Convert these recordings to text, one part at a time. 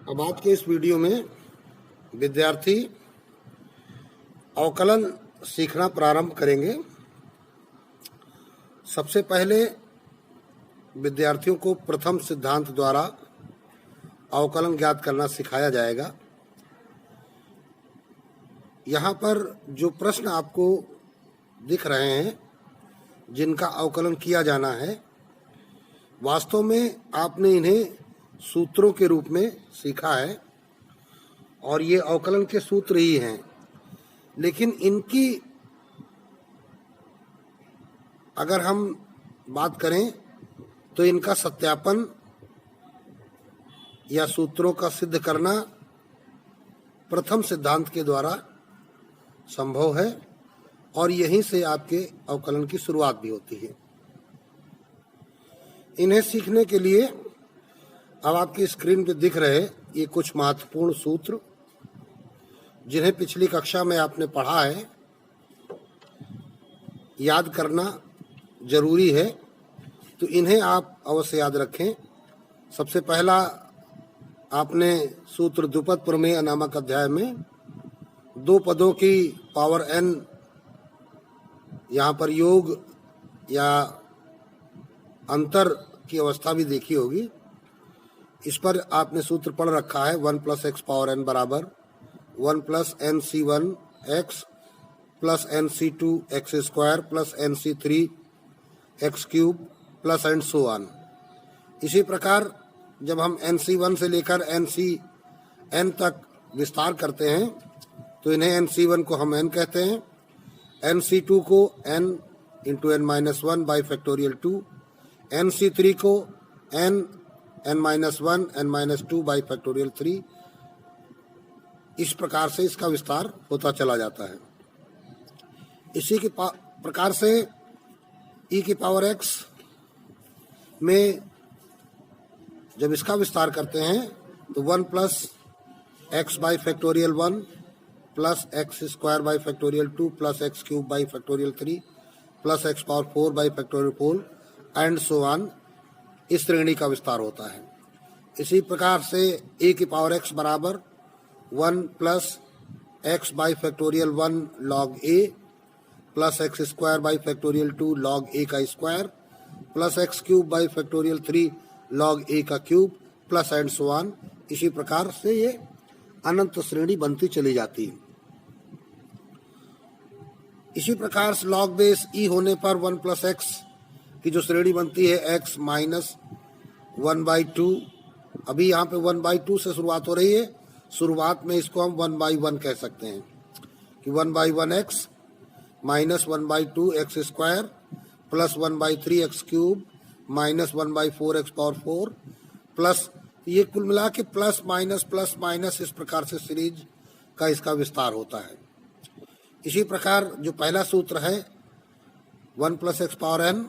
अब आज के इस वीडियो में विद्यार्थी अवकलन सीखना प्रारंभ करेंगे। सबसे पहले विद्यार्थियों को प्रथम सिद्धांत द्वारा अवकलन ज्ञात करना सिखाया जाएगा। यहाँ पर जो प्रश्न आपको दिख रहे हैं जिनका अवकलन किया जाना है, वास्तव में आपने इन्हें सूत्रों के रूप में सीखा है और ये अवकलन के सूत्र ही हैं, लेकिन इनकी अगर हम बात करें तो इनका सत्यापन या सूत्रों का सिद्ध करना प्रथम सिद्धांत के द्वारा संभव है और यहीं से आपके अवकलन की शुरुआत भी होती है। इन्हें सीखने के लिए अब आपकी स्क्रीन पे दिख रहे ये कुछ महत्वपूर्ण सूत्र जिन्हें पिछली कक्षा में आपने पढ़ा है, याद करना जरूरी है, तो इन्हें आप अवश्य याद रखें। सबसे पहला आपने सूत्र द्विपद प्रमेय नामक अध्याय में दो पदों की पावर n यहाँ पर योग या अंतर की अवस्था भी देखी होगी। इस पर आपने सूत्र पढ़ रखा है 1 + x पावर n बराबर 1 + nc1 x plus nc2 x square plus nc3 x cube plus and so on. इसी प्रकार जब हम nc1 से लेकर ncn तक विस्तार करते हैं तो इन्हें nc1 को हम n कहते हैं, nc2 को n into n minus 1 by factorial 2, nc3 को n minus 1 n minus 2 by factorial 3। इस प्रकार से इसका विस्तार होता चला जाता है। इसी के प्रकार से e की पावर x में जब इसका विस्तार करते हैं तो 1 + x by factorial 1 plus x square by factorial 2 plus x cube by factorial 3 plus x power 4 by factorial 4 and so on, इस श्रेणी का विस्तार होता है। इसी प्रकार से a की पावर x बराबर 1 + x by factorial 1 log a plus x square by factorial 2 log a का square plus x cube by factorial 3 log a का cube plus and so on. इसी प्रकार से ये अनंत श्रेणी बनती चली जाती है। इसी प्रकार से log बेस e होने पर 1 + x की जो श्रेणी बनती है x माइनस 1/2। अभी यहाँ पे 1/2 से शुरुआत हो रही है, शुरुआत में इसको हम 1/1 कह सकते हैं कि 1/1x minus 1/2 x square plus 1/3 x cube minus 1/4 x power 4 plus, ये कुल मिला के प्लस माइनस इस प्रकार से सीरीज का इसका विस्तार होता है। इसी प्रकार जो पहला सूत्र है 1 + x पावर n,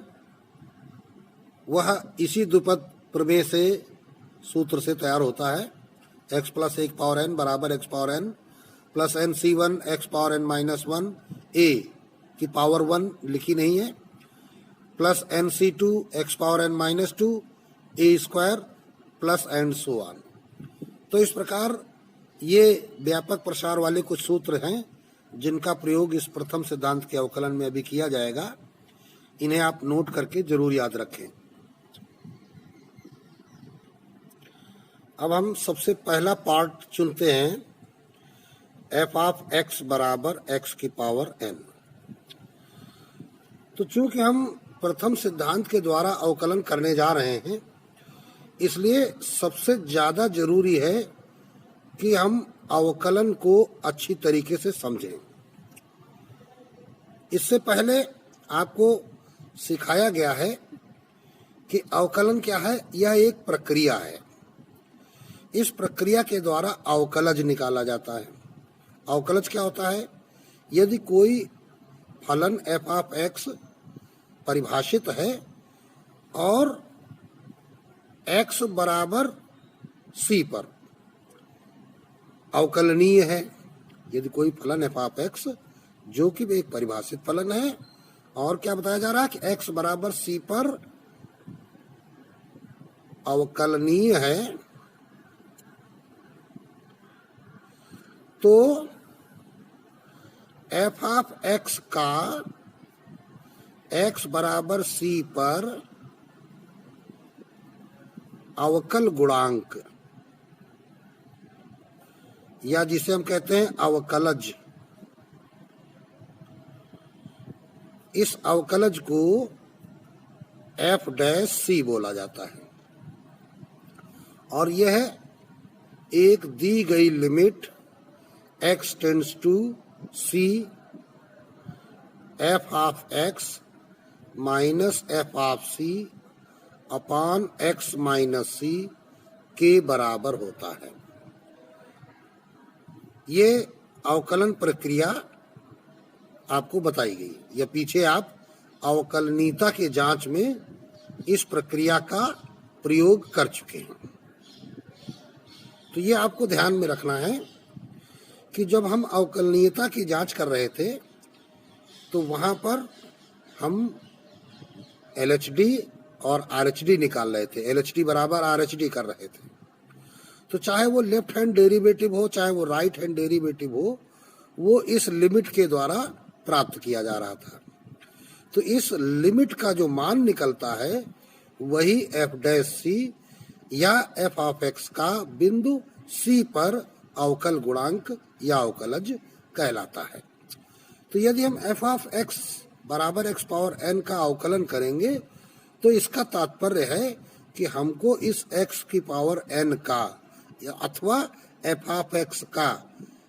वह इसी द्विपद प्रमेय से सूत्र से तैयार होता है। x + 1 पावर n बराबर x power n plus nc1 x power n minus 1 a की पावर 1 लिखी नहीं है plus nc2 x power n minus 2 a square plus and so on. तो इस प्रकार ये व्यापक प्रसार वाले कुछ सूत्र हैं जिनका प्रयोग इस प्रथम सिद्धांत के अवकलन में अभी किया जाएगा। इन्हें आप नोट करके जरूर याद रखें। अब हम सबसे पहला पार्ट चुनते हैं f(x) बराबर x की पावर n। तो चूंकि हम प्रथम सिद्धांत के द्वारा अवकलन करने जा रहे हैं, इसलिए सबसे ज्यादा जरूरी है कि हम अवकलन को अच्छी तरीके से समझें। इससे पहले आपको सिखाया गया है कि अवकलन क्या है। यह एक प्रक्रिया है। इस प्रक्रिया के द्वारा अवकलज निकाला जाता है। अवकलज क्या होता है? यदि कोई फलन f(x) परिभाषित है और x बराबर c पर अवकलनीय है, यदि कोई फलन f(x) जो कि एक परिभाषित फलन है और क्या बताया जा रहा है कि x बराबर c पर अवकलनीय है, तो एफ ऑफ एक्स का एक्स बराबर सी पर अवकल गुणांक, या जिसे हम कहते हैं अवकलज, इस अवकलज को एफ डैश सी बोला जाता है। और यह एक दी गई limit x tends to c f of x minus f of c upon x minus c के बराबर होता है। ये अवकलन प्रक्रिया आपको बताई गई, या पीछे आप अवकलनीयता के जांच में इस प्रक्रिया का प्रयोग कर चुके हैं। तो ये आपको ध्यान में रखना है कि जब हम अवकलनीयता की जांच कर रहे थे तो वहां पर हम LHD और RHD निकाल रहे थे, LHD बराबर RHD कर रहे थे। तो चाहे वो लेफ्ट हैंड डेरिवेटिव हो चाहे वो राइट हैंड डेरिवेटिव हो, वो इस लिमिट के द्वारा प्राप्त किया जा रहा था। तो इस लिमिट का जो मान निकलता है वही एफ डैश सी या एफ ऑफ एक्स का बिंदु सी पर अवकल गुणांक या अवकलज कहलाता है। तो यदि हम एफ ऑफ एक्स बराबर एक्स पावर एन का अवकलन करेंगे तो इसका तात्पर्य है कि हमको इस एक्स की पावर एन का अथवा एफ ऑफ एक्स का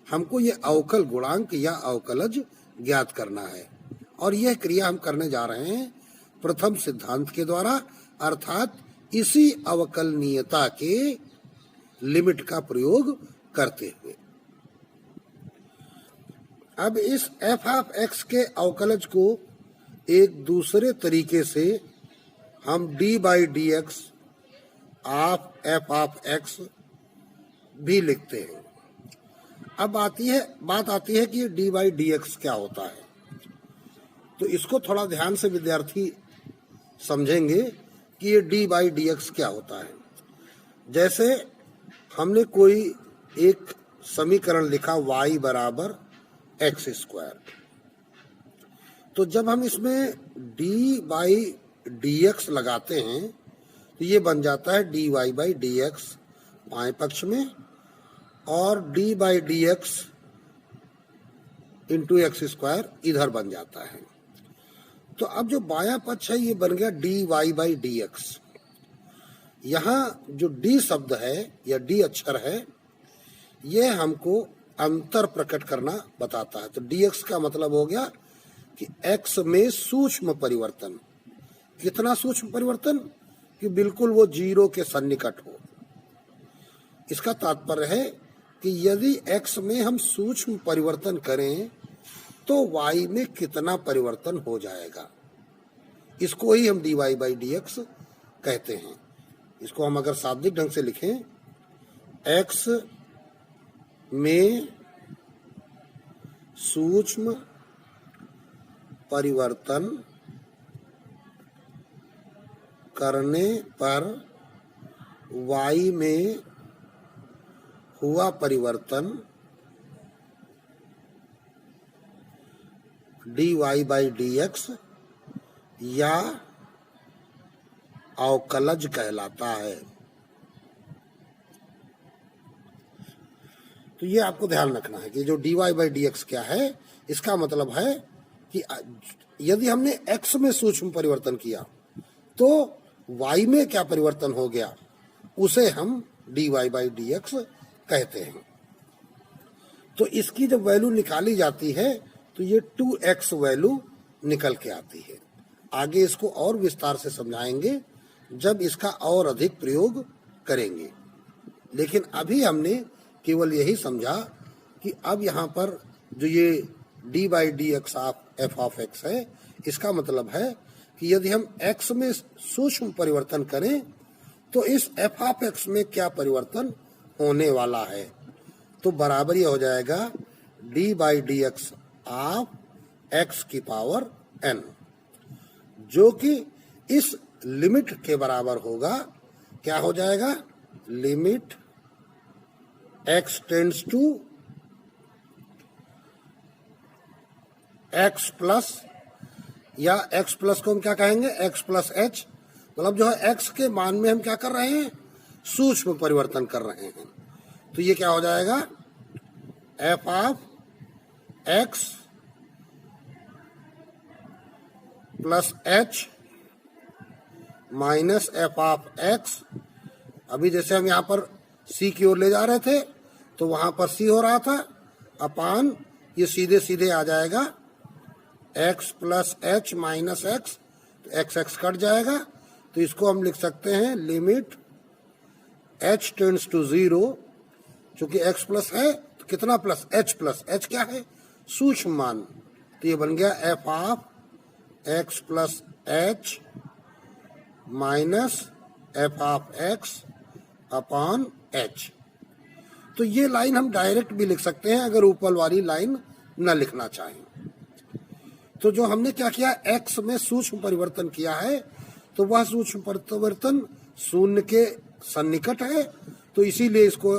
हमको ये अवकल गुणांक या अवकलज ज्ञात करना है। और यह क्रिया हम करने जा रहे हैं प्रथम सिद्धांत के द्वारा, अर्थात इसी अवकलनीयता के लिमिट का प्रयोग करते हुए। अब इस एफ ऑफ एक्स के अवकलज को एक दूसरे तरीके से हम D by d x of F of x भी लिखते हैं। अब बात आती है कि डी बाई डी एक्स क्या होता है। तो इसको थोड़ा ध्यान से विद्यार्थी समझेंगे कि ये डी बाई डी एक्स क्या होता है। जैसे हमने कोई एक समीकरण लिखा y बराबर एक्स स्क्वायर, तो जब हम इसमें डी बाई डी एक्स लगाते हैं तो ये बन जाता है d y by d x बाएं पक्ष में, और d by d x into x square इधर बन जाता है। तो अब जो बायां पक्ष है ये बन गया d y by d x. यहाँ जो डी शब्द है या डी अक्षर है ये हमको अंतर प्रकट करना बताता है। तो डी एक्स का मतलब हो गया कि एक्स में सूक्ष्म परिवर्तन। कितना सूक्ष्म परिवर्तन? कि बिल्कुल वो जीरो के सन्निकट हो। इसका तात्पर्य है कि यदि एक्स में हम सूक्ष्म परिवर्तन करें तो वाई में कितना परिवर्तन हो जाएगा, इसको ही हम d y by d x कहते हैं। इसको हम अगर शाब्दिक ढंग से लिखें, एक्स में सूक्ष्म परिवर्तन करने पर वाई में हुआ परिवर्तन d y by d x या अवकलज कहलाता है। तो ये आपको ध्यान रखना है कि जो d y by d x क्या है, इसका मतलब है कि यदि हमने एक्स में सूक्ष्म परिवर्तन किया तो वाई में क्या परिवर्तन हो गया उसे हम d y by d x कहते हैं। तो इसकी जब वैल्यू निकाली जाती है तो ये 2x वैल्यू निकल के आती है। आगे इसको और विस्तार से समझाएंगे जब इसका और अधिक प्रयोग करेंगे, लेकिन अभी हमने केवल यही समझा कि अब यहाँ पर जो ये D by d x of F of x है, इसका मतलब है कि यदि हम x में सूक्ष्म परिवर्तन करें तो इस एफ ऑफ एक्स में क्या परिवर्तन होने वाला है, तो बराबर ये हो जाएगा D by d x of x की पावर n, जो कि इस लिमिट के बराबर होगा। क्या हो जाएगा? Limit x tends to x plus, या एक्स प्लस को हम क्या कहेंगे, एक्स प्लस एच, मतलब जो है एक्स के मान में हम क्या कर रहे हैं, सूक्ष्म परिवर्तन कर रहे हैं। तो ये क्या हो जाएगा, F of x plus h minus f of x. अभी जैसे हम यहाँ पर सी की ओर ले जा रहे थे तो वहां पर सी हो रहा था, अपान ये सीधे सीधे आ जाएगा x plus h minus x, तो एक्स एक्स कट जाएगा। तो इसको हम लिख सकते हैं limit h tends to zero, चूंकि एक्स प्लस है तो कितना प्लस, एच क्या है, सूक्ष्म मान। तो ये बन गया F of x plus h minus f of x upon h. तो ये लाइन हम डायरेक्ट भी लिख सकते हैं अगर ऊपर वाली लाइन न लिखना चाहें। तो जो हमने क्या किया, एक्स में सूक्ष्म परिवर्तन किया है, तो वह सूक्ष्म परिवर्तन शून्य के सन्निकट है, तो इसीलिए इसको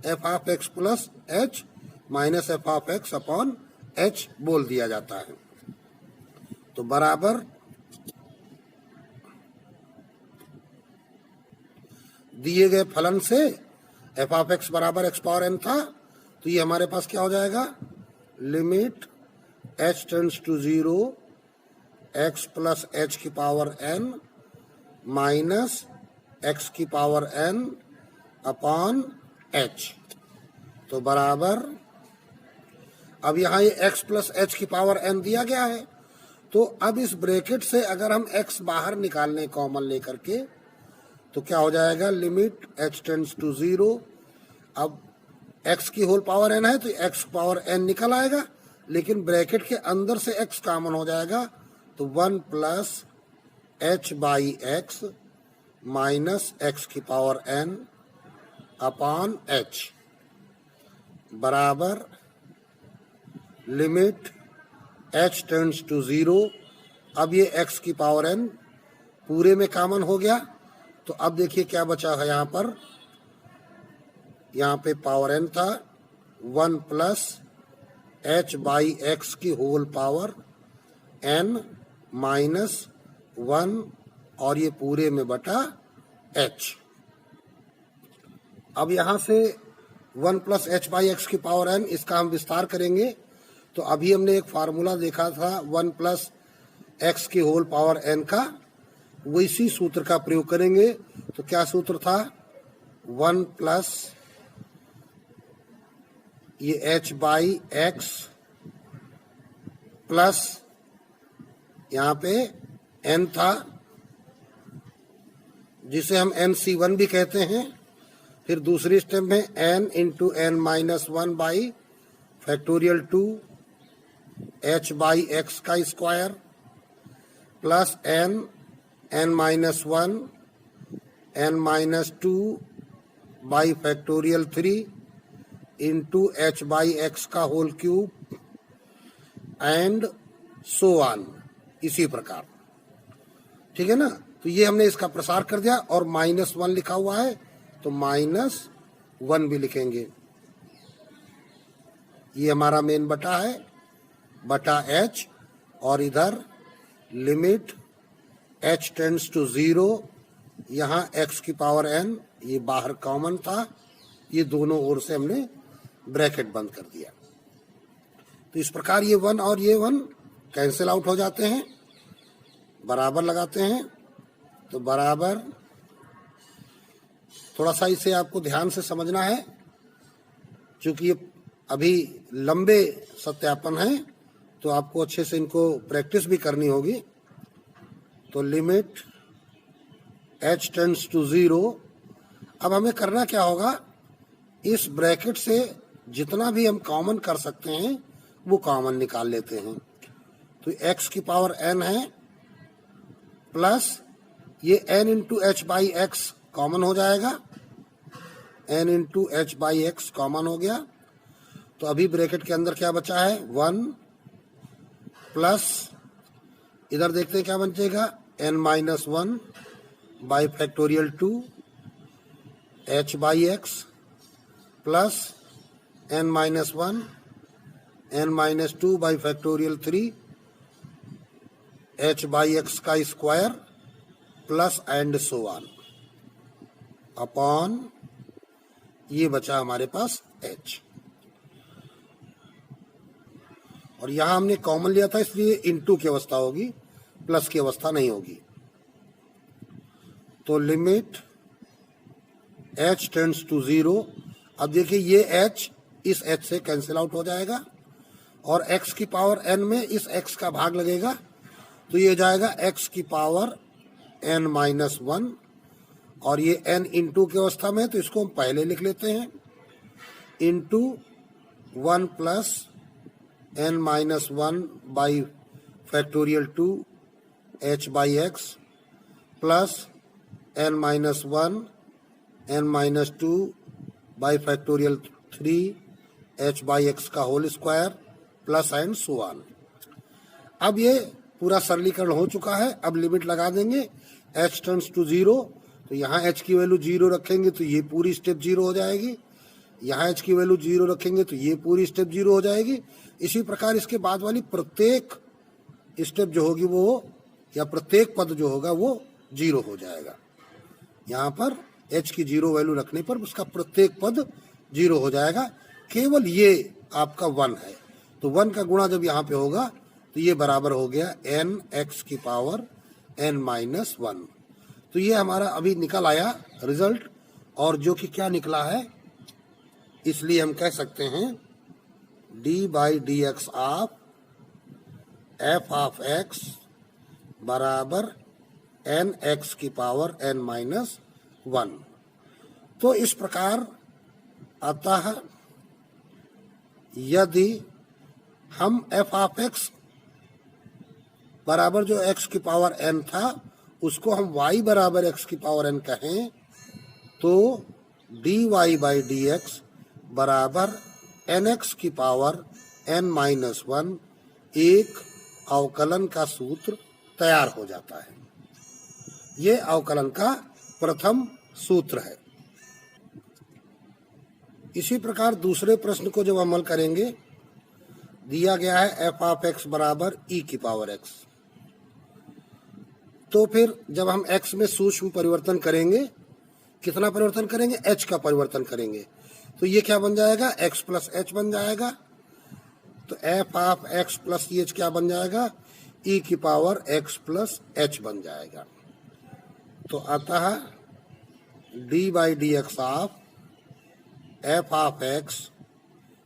F of x plus h minus f of x upon H बोल दिया जाता है। तो बराबर दिए गए फलन से एफ ऑफ एक्स बराबर एक्स पावर एन था, तो ये हमारे पास क्या हो जाएगा, limit h tends to zero x plus h की पावर एन माइनस एक्स की पावर एन अपॉन एच। तो बराबर, अब यहाँ ये एक्स प्लस एच की पावर एन दिया गया है, तो अब इस ब्रैकेट से अगर हम एक्स बाहर निकालने कॉमन लेकर के, तो क्या हो जाएगा, limit h tends to zero. अब एक्स की होल पावर एन है तो एक्स पावर एन निकल आएगा, लेकिन ब्रैकेट के अंदर से एक्स कॉमन हो जाएगा, तो one plus h by x minus x की पावर एन अपॉन एच बराबर limit h tends to zero. अब ये एक्स की पावर एन पूरे में कॉमन हो गया, तो अब देखिए क्या बचा है, यहाँ पर, यहाँ पे पावर एन था, one plus h by x की whole power n minus one, और ये पूरे में बटा एच। अब यहाँ से one plus h by x की पावर एन, इसका हम विस्तार करेंगे। तो अभी हमने एक फार्मूला देखा था वन प्लस एक्स की होल पावर एन का, वो इसी सूत्र का प्रयोग करेंगे। तो क्या सूत्र था, वन प्लस ये एच बाई एक्स प्लस यहाँ पे एन था, जिसे हम एन सी वन भी कहते हैं। फिर दूसरी स्टेप में n into n minus one by factorial two h by x का square plus n n minus one n minus two by factorial three into h by x का whole cube and so on, इसी प्रकार। ठीक है ना, तो ये हमने इसका प्रसार कर दिया, और माइनस वन लिखा हुआ है तो माइनस वन भी लिखेंगे। ये हमारा मेन बटा है, बटा एच, और इधर limit h tends to zero, यहाँ एक्स की पावर एन, ये बाहर कॉमन था, ये दोनों ओर से हमने ब्रैकेट बंद कर दिया। तो इस प्रकार ये वन और ये वन कैंसिल आउट हो जाते हैं, बराबर लगाते हैं। तो बराबर, थोड़ा सा इसे आपको ध्यान से समझना है, क्योंकि ये अभी लंबे सत्यापन है, तो आपको अच्छे से इनको प्रैक्टिस भी करनी होगी। तो limit h tends to zero. अब हमें करना क्या होगा, इस ब्रैकेट से जितना भी हम कॉमन कर सकते हैं वो कॉमन निकाल लेते हैं। तो एक्स की पावर एन है, प्लस ये n into h by x common हो जाएगा, n into h by x common हो गया। तो अभी ब्रैकेट के अंदर क्या बचा है, वन प्लस, इधर देखते हैं क्या बचेगा, n minus one by factorial two h by x plus n minus one n-2 by factorial 3 h by x का square plus and so on upon ये बचा हमारे पास h। और यहां हमने कॉमन लिया था इसलिए इनटू की अवस्था होगी, प्लस की अवस्था नहीं होगी। तो लिमिट h टेंड्स टू 0। अब देखिए ये h इस h से कैंसिल आउट हो जाएगा और x की पावर n में इस x का भाग लगेगा, तो ये जाएगा x की पावर n-1 और ये n इंटू की अवस्था में, तो इसको हम पहले लिख लेते हैं into 1 plus n-1 by factorial 2 h by x plus n-1 n-2 by factorial 3 h by x का whole square plus and so on. अब ये पूरा सरलीकरण हो चुका है। अब लिमिट लगा देंगे h टर्न्स टू 0, तो यहाँ h की वैल्यू 0 रखेंगे तो ये पूरी स्टेप 0 हो जाएगी, यहाँ h की वैल्यू 0 रखेंगे तो ये पूरी स्टेप 0 हो जाएगी। इसी प्रकार इसके बाद वाली प्रत्येक स्टेप जो होगी वो, या प्रत्येक पद जो होगा वो 0 हो जाएगा। यहाँ पर h की 0 वैल्यू रखने पर उसका प्रत्येक पद 0 हो जाएगा। केवल ये आपका 1 है, तो 1 का गुणा जब यहाँ पे होगा तो ये बराबर हो गया n x की पावर n-1। तो ये हमारा अभी निकल आया रिजल्ट, और जो कि क्या निकला है, इसलिए हम कह सकते हैं d by d x of f of x बराबर n x की पावर n-1। तो इस प्रकार अतः यदि हम f ऑफ x बराबर जो x की पावर n था उसको हम y बराबर x की पावर n कहें, तो dy बाई डी एक्स बराबर nx की पावर n-1 एक अवकलन का सूत्र तैयार हो जाता है। ये अवकलन का प्रथम सूत्र है। इसी प्रकार दूसरे प्रश्न को जब अमल करेंगे, दिया गया है f ऑफ x बराबर e की पावर x, तो फिर जब हम x में सूक्ष्म परिवर्तन करेंगे, कितना परिवर्तन करेंगे, h का परिवर्तन करेंगे, तो ये क्या बन जाएगा, x प्लस h बन जाएगा। तो f of x plus h क्या बन जाएगा, e की पावर x प्लस h बन जाएगा। तो अतः d by d x of f of x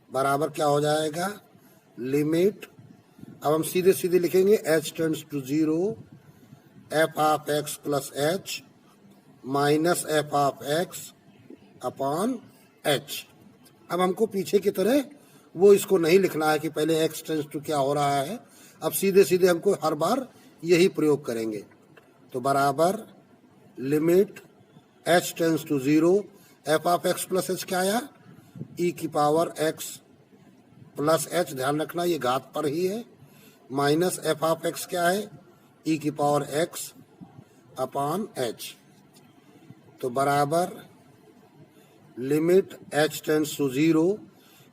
बराबर क्या हो जाएगा, लिमिट, अब हम सीधे सीधे लिखेंगे h tends to 0 f of x plus h minus f of x upon h। अब हमको पीछे की तरह वो इसको नहीं लिखना है कि पहले x टेंड्स टू क्या हो रहा है, अब सीधे सीधे हमको हर बार यही प्रयोग करेंगे। तो बराबर limit h tends to 0 f of x plus h क्या आया, e की पावर x प्लस h, ध्यान रखना ये घात पर ही है, माइनस f ऑफ x क्या है, e की पावर x अपॉन h। तो बराबर limit h tends to 0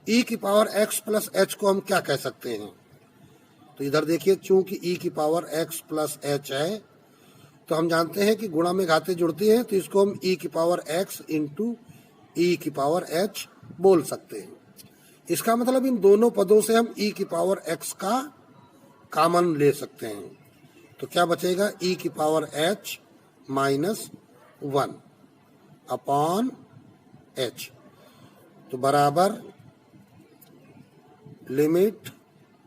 e की पावर x प्लस h को हम क्या कह सकते हैं, तो इधर देखिए चूंकि e की पावर x प्लस h है, तो हम जानते हैं कि गुणा में घातें जुड़ती हैं, तो इसको हम e की पावर x इंटू e की पावर h बोल सकते हैं। इसका मतलब इन दोनों पदों से हम e की पावर x का कॉमन ले सकते हैं, तो क्या बचेगा, e की power h minus 1 upon h। तो बराबर limit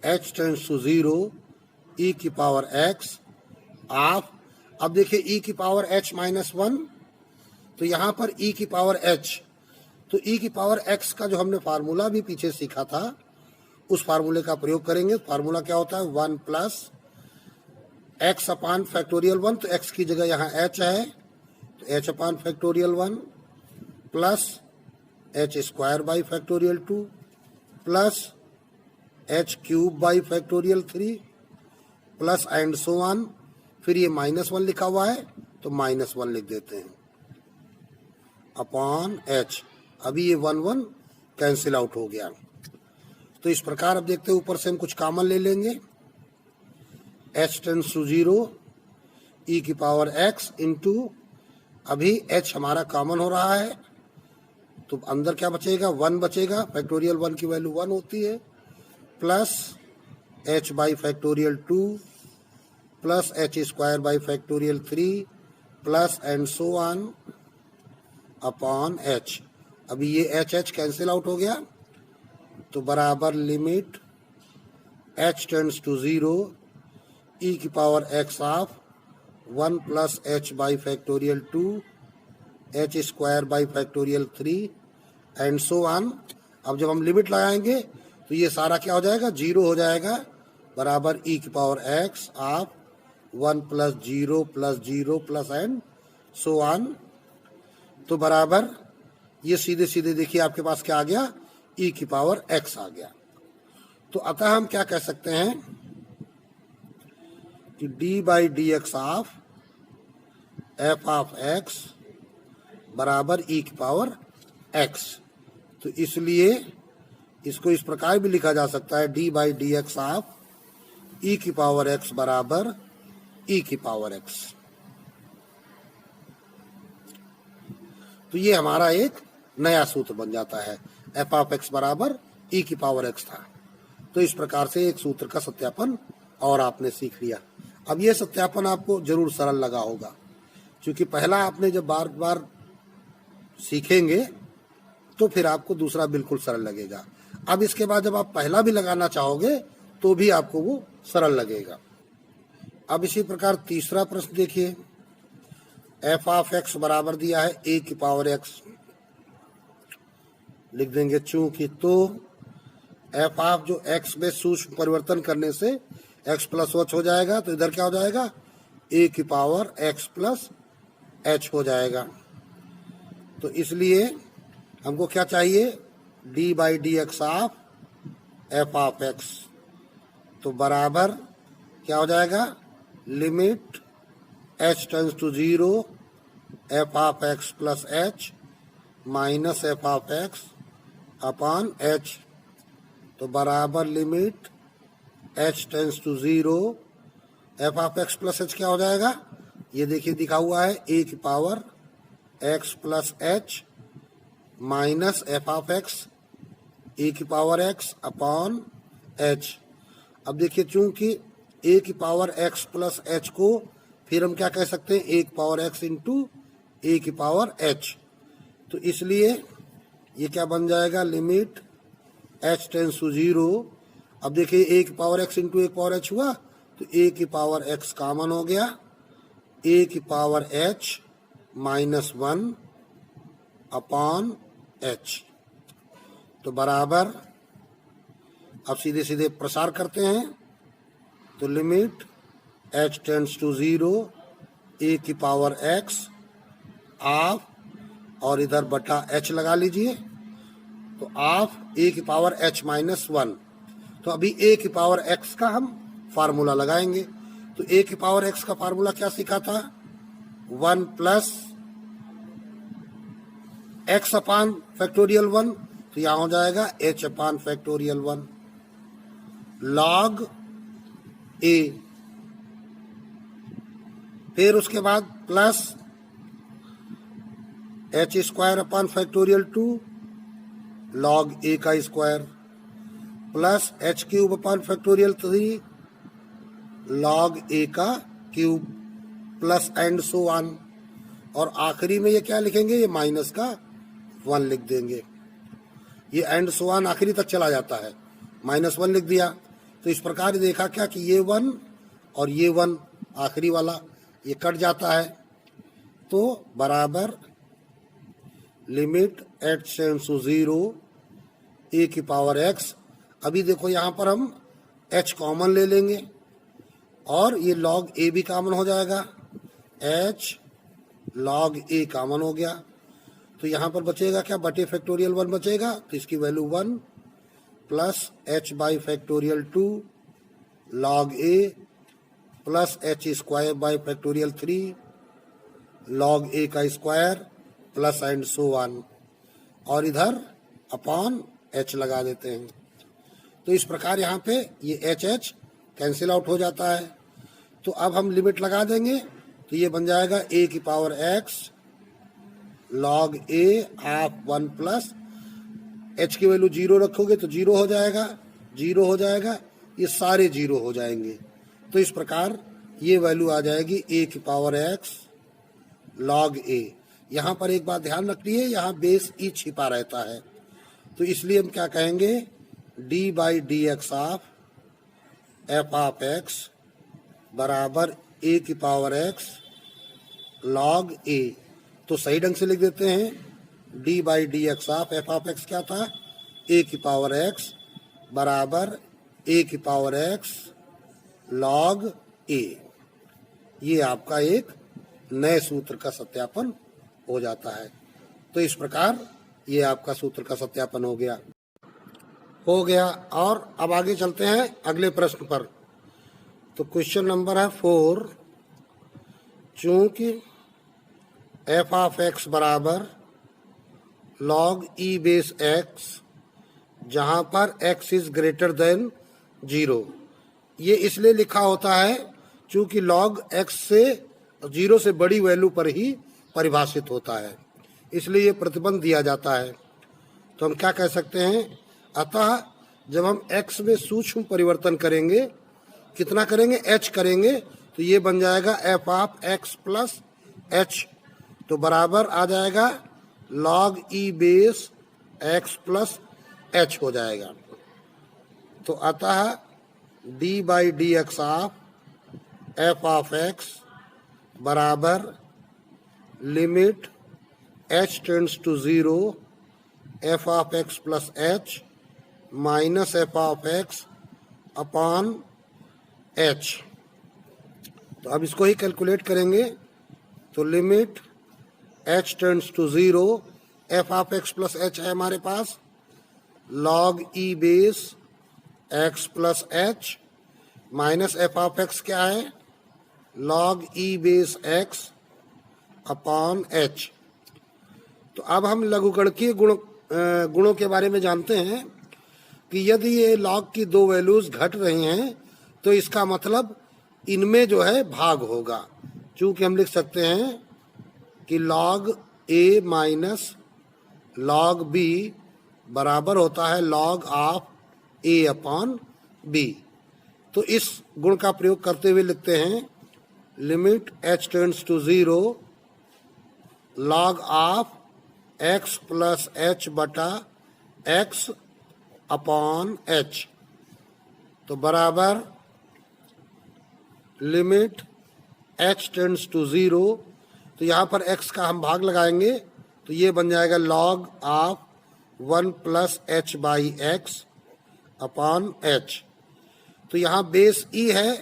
h tends to 0 e की पावर x ऑफ, अब देखिए e की पावर h माइनस 1, तो यहाँ पर e की पावर h, तो e की पावर x का जो हमने फार्मूला भी पीछे सीखा था उस फार्मूले का प्रयोग करेंगे। फार्मूला क्या होता है, 1 प्लस x अपान फैक्टोरियल 1, तो x की जगह यहाँ h है, तो h upon factorial 1 plus h square by factorial 2 plus h cube by factorial 3 plus and so on. फिर ये माइनस 1 लिखा हुआ है तो माइनस 1 लिख देते हैं अपॉन h। अभी ये 1 1 कैंसिल आउट हो गया। तो इस प्रकार अब देखते हैं, ऊपर से हम कुछ कॉमन ले लेंगे, h टेंड्स टू 0 e की पावर x इंटू, अभी h हमारा कॉमन हो रहा है तो अंदर क्या बचेगा, 1 बचेगा, फैक्टोरियल 1 की वैल्यू 1 होती है, plus h by factorial 2 plus h square by factorial 3 plus and so on upon h। अभी ये h कैंसिल आउट हो गया तो बराबर limit h tends to 0 e की power x of 1 plus h by factorial 2 h square by factorial 3 and so on. अब जब हम लिमिट लगाएंगे तो ये सारा क्या हो जाएगा, 0 हो जाएगा, बराबर e की power x of 1 plus 0 plus 0 plus and so on. तो बराबर ये सीधे सीधे देखिए आपके पास क्या आ गया, e की पावर x आ गया। तो अतः हम क्या कह सकते हैं कि d by d x of f of x बराबर e की पावर x। तो इसलिए इसको इस प्रकार भी लिखा जा सकता है, d by d x of e की पावर x बराबर e की पावर x। तो ये हमारा एक नया सूत्र बन जाता है, f ऑफ x बराबर e की पावर x था। तो इस प्रकार से एक सूत्र का सत्यापन और आपने सीख लिया। अब ये सत्यापन आपको जरूर सरल लगा होगा, क्योंकि पहला आपने जब बार बार सीखेंगे तो फिर आपको दूसरा बिल्कुल सरल लगेगा। अब इसके बाद जब आप पहला भी लगाना चाहोगे तो भी आपको वो सरल लगेगा। अब इसी प्रकार तीसरा प्रश्न देखिए, f ऑफ x बराबर दिया है a की पावर x, लिख देंगे चूंकि, तो f ऑफ जो x में सूक्ष्म परिवर्तन करने से x प्लस h हो जाएगा, तो इधर क्या हो जाएगा, a की पावर x प्लस h हो जाएगा। तो इसलिए हमको क्या चाहिए, d by d x of f of x, तो बराबर क्या हो जाएगा, limit h tends to 0 f of x plus h minus f of x upon h। तो बराबर limit h tends to 0 f of x plus h क्या हो जाएगा, ये देखिए दिखा हुआ है, a की power x plus h minus f of x a की पावर x अपॉन h। अब देखिए चूंकि a की पावर x प्लस h को फिर हम क्या कह सकते हैं, a की पावर x इंटू a की पावर h। तो इसलिए ये क्या बन जाएगा, लिमिट h टेंड्स टू 0। अब देखिए a की पावर x इंटू a की पावर h हुआ, तो a की पावर x कॉमन हो गया, a की power h minus 1 upon h। तो बराबर, अब सीधे सीधे प्रसार करते हैं, तो limit h tends to 0 a की पावर x ऑफ, और इधर बटा h लगा लीजिए, तो ऑफ a की पावर h माइनस 1। तो अभी a की पावर x का हम फार्मूला लगाएंगे। तो a की पावर x का फार्मूला क्या सीखा था, 1 प्लस x अपान फैक्टोरियल 1, तो यहाँ हो जाएगा h upon factorial 1 log a, फिर उसके बाद plus h square upon factorial 2 log a का square, plus h cube upon factorial 3 log a का cube, plus and so on. और आखिरी में ये क्या लिखेंगे, ये माइनस का 1 लिख देंगे। ये एंड सो ऑन आखिरी तक चला जाता है, माइनस 1 लिख दिया। तो इस प्रकार देखा क्या कि ये 1 और ये 1 आखिरी वाला ये कट जाता है, तो बराबर limit h tends to 0 a की पावर x। अभी देखो यहाँ पर हम h कॉमन ले लेंगे और ये log a भी कॉमन हो जाएगा, h log a कॉमन हो गया। तो यहाँ पर बचेगा क्या, बटे फैक्टोरियल 1 बचेगा, तो इसकी value 1 plus h by factorial 2 log a plus h square by factorial 3 log a का square plus and so on, और इधर अपॉन h लगा देते हैं। तो इस प्रकार यहाँ पे ये एच एच कैंसिल आउट हो जाता है। तो अब हम लिमिट लगा देंगे तो ये बन जाएगा ए की power x log A of 1 plus h की वैल्यू 0 रखोगे तो 0 हो जाएगा, 0 हो जाएगा, ये सारे 0 हो जाएंगे। तो इस प्रकार ये वैल्यू आ जाएगी ए की पावर एक्स लॉग ए। यहाँ पर एक बात ध्यान रखनी है, यहाँ बेस ई छिपा रहता है, तो इसलिए हम क्या कहेंगे D by d x of F of x बराबर ए की पावर एक्स लॉग ए। तो सही ढंग से लिख देते हैं D by d x of F of x क्या था, ए की पावर एक्स बराबर ए की पावर एक्स लॉग ए। ये आपका एक नए सूत्र का सत्यापन हो जाता है। तो इस प्रकार ये आपका सूत्र का सत्यापन हो गया। और अब आगे चलते हैं अगले प्रश्न पर। तो क्वेश्चन नंबर है 4। चूंकि एफ ऑफ एक्स बराबर लॉग ई बेस एक्स जहाँ पर एक्स इज ग्रेटर देन 0, ये इसलिए लिखा होता है चूंकि लॉग एक्स से 0 से बड़ी वैल्यू पर ही परिभाषित होता है, इसलिए ये प्रतिबंध दिया जाता है। तो हम क्या कह सकते हैं, अतः जब हम x में सूक्ष्म परिवर्तन करेंगे, कितना करेंगे, h करेंगे, तो ये बन जाएगा f of x plus h, तो बराबर आ जाएगा log e base x plus h हो जाएगा। तो अतः d by d x of f of x बराबर limit h tends to 0 f of x plus h minus f of x upon h। तो अब इसको ही कैलकुलेट करेंगे, तो limit h tends to 0 f of x plus h है हमारे पास log e base x plus h minus f of x क्या है log e base x upon h। तो अब हम लघुगणकीय गुणों के बारे में जानते हैं कि यदि ये log की दो वैल्यूज घट रही हैं तो इसका मतलब इनमें जो है भाग होगा। चूंकि हम लिख सकते हैं कि log a minus log b बराबर होता है log of a upon b। तो इस गुण का प्रयोग करते हुए लिखते हैं limit h tends to 0 log of x plus h बटा x अपॉन h, तो बराबर लिमिट h टेंड्स टू 0, तो यहाँ पर x का हम भाग लगाएंगे तो ये बन जाएगा log of 1 plus h by x upon h। तो यहाँ बेस e है,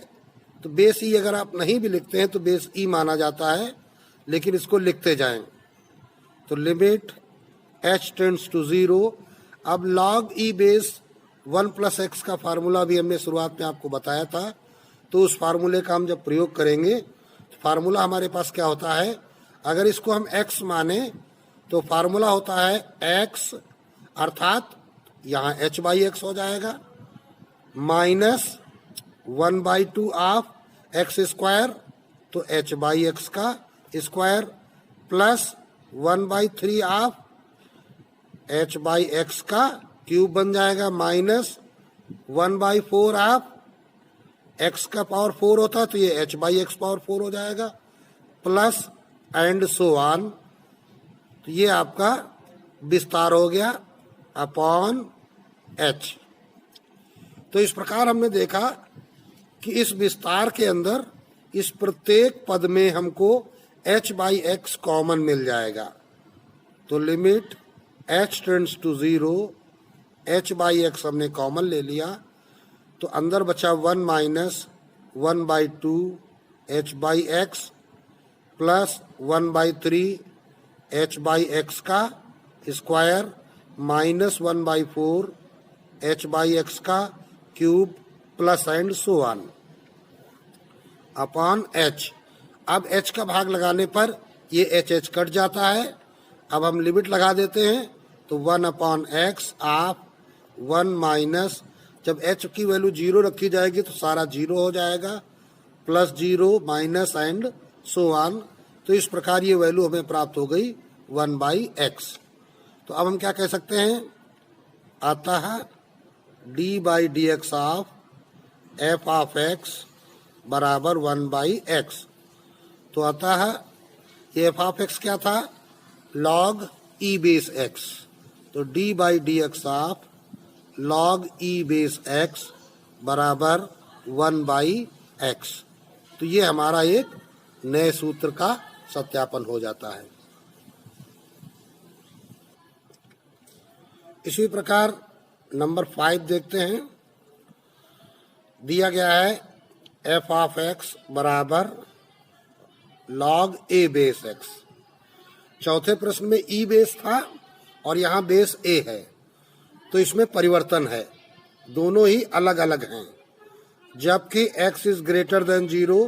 तो बेस e अगर आप नहीं भी लिखते हैं तो बेस e माना जाता है, लेकिन इसको लिखते जाएं। तो लिमिट h टेंड्स टू 0, अब log e base 1 plus x का फार्मूला भी हमने शुरुआत में आपको बताया था, तो उस फार्मूले का हम जब प्रयोग करेंगे तो फार्मूला हमारे पास क्या होता है, अगर इसको हम x माने तो फार्मूला होता है x अर्थात यहाँ h बाई एक्स हो जाएगा माइनस 1/2 ऑफ एक्स स्क्वायर, तो h बाई एक्स का square plus 1/3 of h by x का क्यूब बन जाएगा माइनस 1/4 ऑफ x का पावर 4 होता है तो ये h बाई एक्स पावर 4 हो जाएगा प्लस एंड सो ऑन। तो ये आपका विस्तार हो गया अपॉन h। तो इस प्रकार हमने देखा कि इस विस्तार के अंदर इस प्रत्येक पद में हमको h बाई एक्स कॉमन मिल जाएगा। तो limit h tends to 0 h by x हमने कॉमन ले लिया, तो अंदर बचा 1 minus 1/2 h by x plus 1/3 h by x का square minus 1/4 h by x का cube plus and so on upon h। अब h का भाग लगाने पर ये h कट जाता है। अब हम लिमिट लगा देते हैं, तो 1 अपॉन एक्स ऑफ 1 माइनस जब h की वैल्यू 0 रखी जाएगी तो सारा 0 हो जाएगा, plus 0 minus and so on. तो इस प्रकार ये वैल्यू हमें प्राप्त हो गई 1/x। तो अब हम क्या कह सकते हैं, आता है d/dx of f of x बराबर 1/x। तो आता है ये f ऑफ x क्या था, log e बेस x। तो d/dx of log e base x बराबर 1/x। तो ये हमारा एक नए सूत्र का सत्यापन हो जाता है। इसी प्रकार नंबर 5 देखते हैं। दिया गया है f ऑफ x बराबर log a बेस x। चौथे प्रश्न में e बेस था और यहाँ बेस a है, तो इसमें परिवर्तन है, दोनों ही अलग अलग हैं। जबकि x is greater than 0,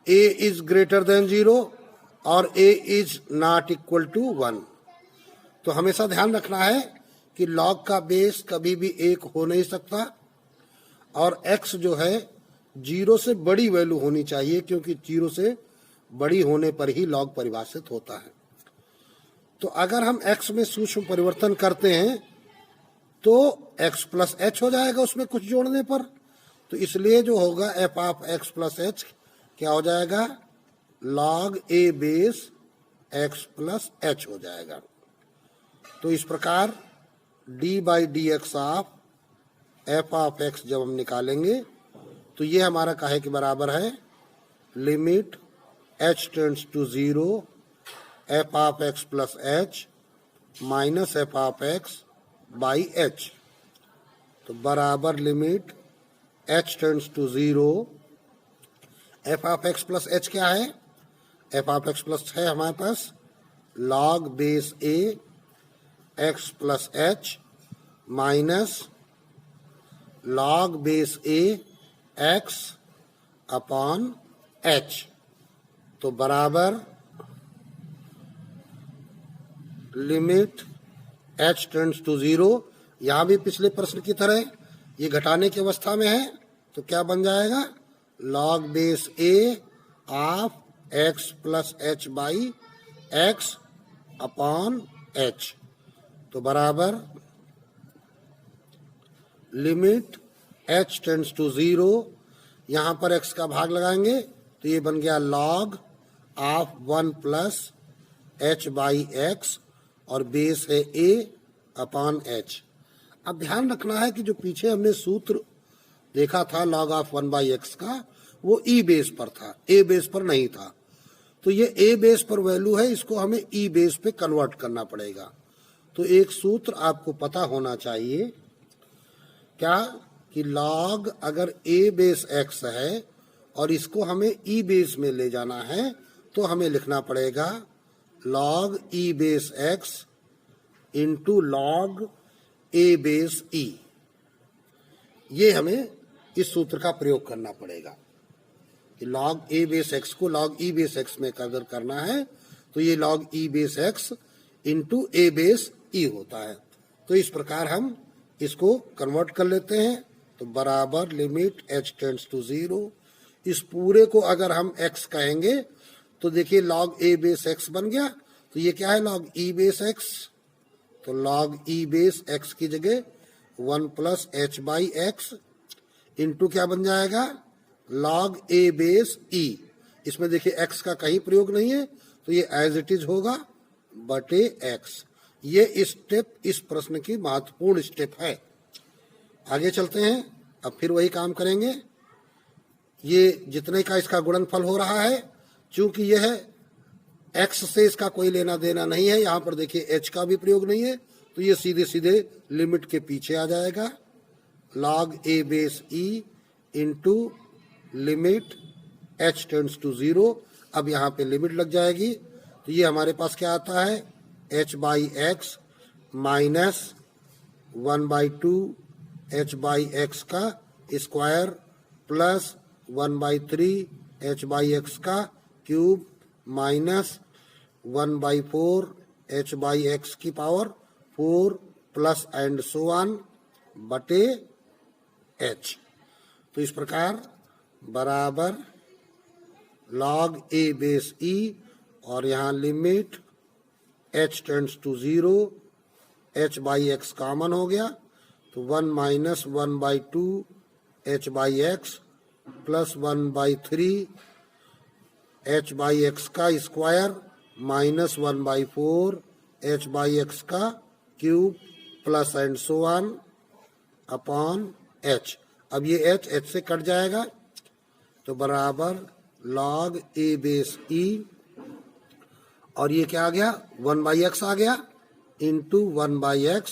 a is greater than 0 और a is not equal to 1। तो हमेशा ध्यान रखना है कि log का बेस कभी भी 1 हो नहीं सकता और x जो है 0 से बड़ी वैल्यू होनी चाहिए, क्योंकि 0 से बड़ी होने पर ही log परिभाषित होता है। तो अगर हम x में सूक्ष्म परिवर्तन करते हैं तो x प्लस h हो जाएगा उसमें कुछ जोड़ने पर। तो इसलिए जो होगा f of x plus h क्या हो जाएगा, log a base x plus h हो जाएगा। तो इस प्रकार d/dx of f of x जब हम निकालेंगे तो ये हमारा काहे के बराबर है, limit h tends to 0 f of x plus h minus f of x by h। तो बराबर limit h tends to 0 f of x plus h क्या है, f ऑफ x प्लस है हमारे पास log base a x plus h minus log base a x upon h। तो बराबर limit h tends to 0, यहाँ भी पिछले प्रश्न की तरह ये घटाने की अवस्था में है, तो क्या बन जाएगा, log base a of x plus h by x upon h। तो बराबर लिमिट h टेंड्स टू 0, यहाँ पर x का भाग लगाएंगे तो ये बन गया log of 1 plus h by x और बेस है a अपॉन h। अब ध्यान रखना है कि जो पीछे हमने सूत्र देखा था log ऑफ 1/x का, वो e बेस पर था, a बेस पर नहीं था। तो ये a बेस पर वैल्यू है, इसको हमें e बेस पे कन्वर्ट करना पड़ेगा। तो एक सूत्र आपको पता होना चाहिए क्या, कि log अगर a बेस x है और इसको हमें e बेस में ले जाना है तो हमें लिखना पड़ेगा log e base x into log a base e। ये हमें इस सूत्र का प्रयोग करना पड़ेगा कि log a बेस x को log e बेस x में अगर करना है तो ये log e base x into a base e होता है। तो इस प्रकार हम इसको कन्वर्ट कर लेते हैं। तो बराबर लिमिट h टेंड्स टू 0, इस पूरे को अगर हम x कहेंगे तो देखिए log a बेस x बन गया, तो ये क्या है log e बेस x। तो log e बेस x की जगह 1 plus h by x into क्या बन जाएगा, log a बेस e। इसमें देखिए x का कहीं प्रयोग नहीं है तो ये एज इट इज होगा बटे x। ये स्टेप इस प्रश्न की महत्वपूर्ण स्टेप है। आगे चलते हैं, अब फिर वही काम करेंगे। ये जितने का इसका गुणनफल हो रहा है, चूंकि यह x से इसका कोई लेना देना नहीं है, यहाँ पर देखिए h का भी प्रयोग नहीं है, तो ये सीधे सीधे लिमिट के पीछे आ जाएगा log a base e into limit h tends to 0। अब यहाँ पे लिमिट लग जाएगी तो ये हमारे पास क्या आता है, h by x minus 1/2 h by x का square plus 1/3 h by x का cube minus 1/4 h by x की power 4 plus and so on बटे h। तो इस प्रकार बराबर log a बेस e और यहाँ limit h tends to 0, h by x common हो गया तो 1 minus 1/2 h by x plus 1/3 h by x का square minus 1/4 h by x का cube plus and so on upon h। अब ये h से कट जाएगा तो बराबर log a बेस e और ये क्या आ गया 1/x आ गया इंटू 1/x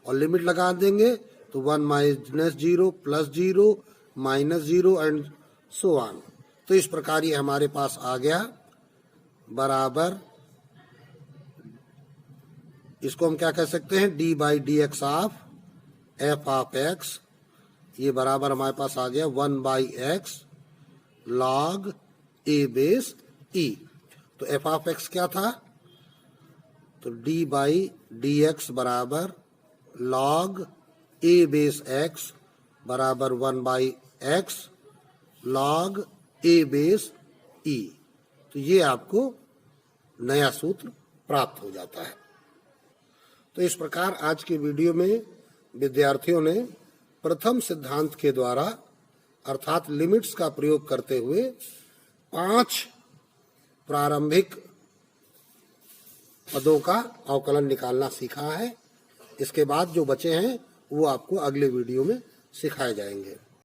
और लिमिट लगा देंगे तो 1 minus 0 plus 0 minus 0 and so on. तो इस प्रकार ये हमारे पास आ गया बराबर, इसको हम क्या कह सकते हैं d by d x of f of x। ये बराबर हमारे पास आ गया 1/x log a base e। तो f ऑफ x क्या था तो d बाई डी एक्स बराबर log a बेस x बराबर 1/x log a base e। तो ये आपको नया सूत्र प्राप्त हो जाता है। तो इस प्रकार आज के वीडियो में विद्यार्थियों ने प्रथम सिद्धांत के द्वारा अर्थात लिमिट्स का प्रयोग करते हुए 5 प्रारंभिक पदों का अवकलन निकालना सीखा है। इसके बाद जो बचे हैं वो आपको अगले वीडियो में सिखाए जाएंगे।